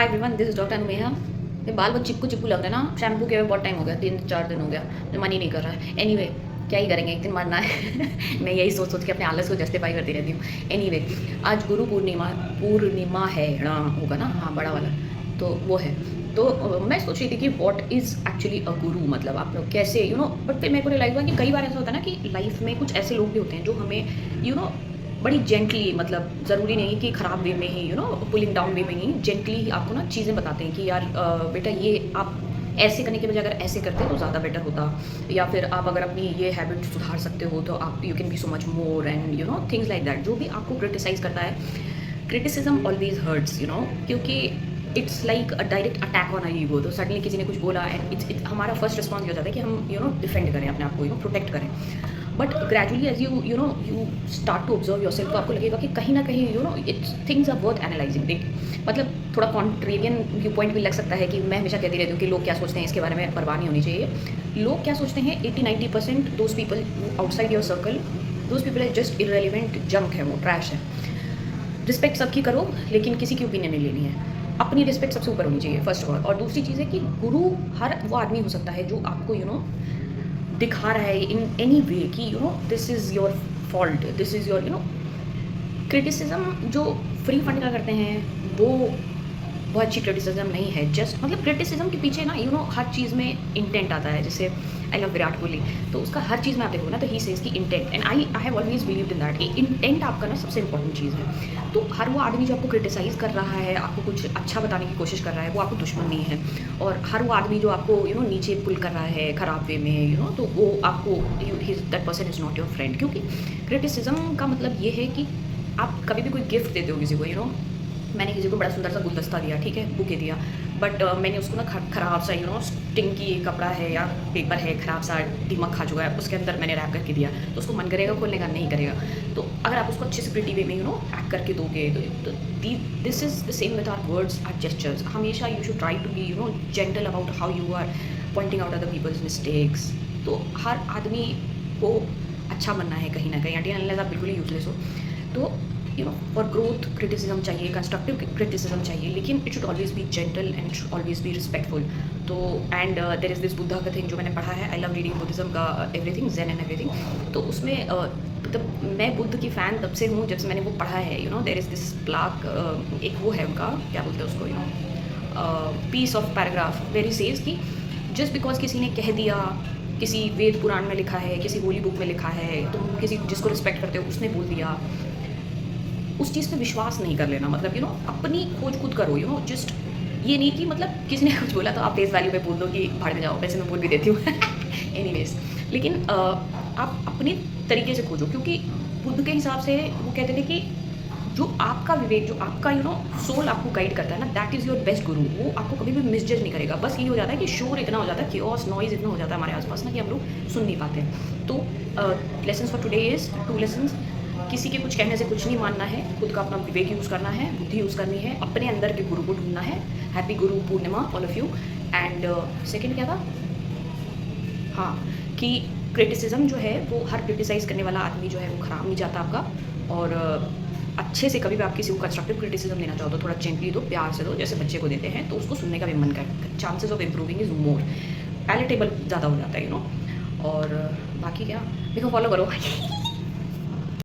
Hi everyone, this is doctor Anumeha. ये बाल बहुत चिपकू चिपकू लग रहे हैं ना, शैम्पू के हुए बहुत टाइम हो गया, 3-4 दिन हो गया, मन ही नहीं कर रहा है। एनीवे क्या ही करेंगे, एक दिन मरना है। मैं यही सोच सोच के अपने आलस को जस्टिफाई करती रहती हूँ। एनीवे आज गुरु पूर्णिमा पूर्णिमा है ना, होगा ना, हाँ बड़ा वाला, तो वो है। तो मैं सोच रही थी कि व्हाट इज़ एक्चुअली अ गुरु, मतलब आप लोग कैसे बट फिर मेरे को रियलाइज हुआ कि कई बार ऐसा होता है ना कि लाइफ में कुछ ऐसे लोग भी होते हैं जो हमें बड़ी जेंटली, मतलब ज़रूरी नहीं कि ख़राब वे में ही पुलिंग डाउन वे में ही जेंटली आपको ना चीज़ें बताते हैं कि यार बेटा ये आप ऐसे करने के बजाय अगर ऐसे करते तो ज़्यादा बेटर होता, या फिर आप अगर अपनी ये हैबिट सुधार सकते हो तो आप you can be so much more and things like that. जो भी आपको क्रिटिसाइज़ करता है, क्रिटिसिज्म ऑलवेज हर्ट्स, क्योंकि it's like a direct attack on our ego. तो सडनली किसी ने कुछ बोला एंड इट्स हमारा फर्स्ट रिस्पॉन्स हो जाता है कि हम डिफेंड करें अपने आप को, प्रोटेक्ट करें। But gradually as you start to observe yourself, तो आपको लगेगा कि कहीं ना कहीं it's things are worth analysing it. मतलब थोड़ा कॉन्ट्रेरियन व्यू पॉइंट भी लग सकता है कि मैं हमेशा कहती रहती हूँ कि लोग क्या सोचते हैं इसके बारे में परवाह नहीं होनी चाहिए। लोग क्या सोचते हैं 80-90% those people outside your circle, those people is just irrelevant junk है, वो ट्रैश है। रिस्पेक्ट सबकी करो, लेकिन किसी की ओपिनियन नहीं लेनी है। अपनी रिस्पेक्ट सबसे ऊपर होनी चाहिए फर्स्ट ऑफ ऑल। और दूसरी चीज़ है कि गुरु हर वो आदमी हो सकता है जो आपको दिखा रहा है इन एनी वे कि this is your fault, this is your criticism जो फ्री फंड का करते हैं वो बहुत अच्छी क्रिटिसिज्म नहीं है। जस्ट मतलब क्रिटिसिज्म के पीछे ना हर चीज़ में इंटेंट आता है। जैसे आई लव विराट कोहली, तो उसका हर चीज़ में आप देखोगे ना तो ही सेज की intent, and I have always believed in that कि इंटेंट आपका ना सबसे इंपॉर्टेंट चीज़ है। तो हर वो आदमी जो आपको क्रिटिसाइज़ कर रहा है, आपको कुछ अच्छा बताने की कोशिश कर रहा है, वो आपको दुश्मन नहीं है। और हर वो आदमी जो आपको नीचे पुल कर रहा है खराब वे में, तो वो आपको that person is not your friend. क्योंकि क्रिटिसिज्म का मतलब ये है कि आप कभी भी कोई गिफ्ट देते हो किसी को, मैंने किसी को बड़ा सुंदर सा गुलदस्ता दिया, ठीक है, बुके दिया, बट मैंने उसको ना ख़राब सा स्टिंकी कपड़ा है या पेपर है, ख़राब सा दिमाग खा चुका है, उसके अंदर मैंने रैप करके दिया, तो उसको मन करेगा खोलने का, नहीं करेगा। तो अगर आप उसको अच्छे से प्रिटी वे में पैक करके दोगे तो this is the same with our words, our gestures. हमेशा you should try to be gentle about how you are pointing out other people's mistakes. तो हर आदमी को अच्छा बनना है कहीं ना कहीं, अनटिल अनलेस आप बिल्कुल ही यूजलेस हो। तो फॉर ग्रोथ क्रिटिसिज्म चाहिए, कंस्ट्रक्टिव क्रिटिसिज्म चाहिए, लेकिन it should always be gentle and it should always be respectful. तो and there is this Buddha का थिंग जो मैंने पढ़ा है, आई लव रीडिंग बुद्धिज्म का एवरीथिंग ज़ेन एंड एवरीथिंग। तो उसमें मतलब मैं बुद्ध की फ़ैन तब से हूँ जब से मैंने वो पढ़ा है। देयर इज़ दिस प्लाक, एक वो है उनका, क्या बोलते हैं उसको, piece of paragraph where he says कि जस्ट बिकॉज किसी ने कह दिया, किसी वेद पुराण में लिखा है, किसी होली बुक में लिखा है, तुम किसी जिसको रिस्पेक्ट करते हो उसने बोल दिया, उस चीज़ पे विश्वास नहीं कर लेना। मतलब अपनी खोज खुद करो। जस्ट ये नहीं कि मतलब किसी ने कुछ बोला तो आप फेस वैल्यू पे बोल दो कि भाड़ में जाओ, वैसे मैं बोल भी देती हूँ। एनीवेज, लेकिन आप अपने तरीके से खोजो, क्योंकि बुद्ध के हिसाब से वो कहते थे कि जो आपका विवेक, जो आपका सोल आपको गाइड करता है ना, दैट इज़ योर बेस्ट गुरु। वो आपको कभी भी मिसजज नहीं करेगा। बस ये हो जाता है कि शोर इतना हो जाता है, क्योस नॉइज़ इतना हो जाता है हमारे आसपास ना कि हम लोग सुन नहीं पाते। तो lessons for today is 2 lessons. किसी के कुछ कहने से कुछ नहीं मानना है, खुद का अपना विवेक यूज़ करना है, बुद्धि यूज़ करनी है, अपने अंदर के गुरु को ढूंढना है। Happy Guru Purnima all of you. And second क्या था, हाँ, कि क्रिटिसिज्म जो है वो हर क्रिटिसाइज़ करने वाला आदमी जो है वो ख़राब नहीं चाहता आपका। और अच्छे से कभी भी आप किसी को कंस्ट्रक्टिव क्रिटिसिज्म देना चाहो तो थोड़ा जेंटली दो, प्यार से दो, जैसे बच्चे को देते हैं, तो उसको सुनने का भी मन करता है। Chances of improving is more, palatable ज़्यादा हो जाता है। और बाकी क्या, देखो फॉलो करो।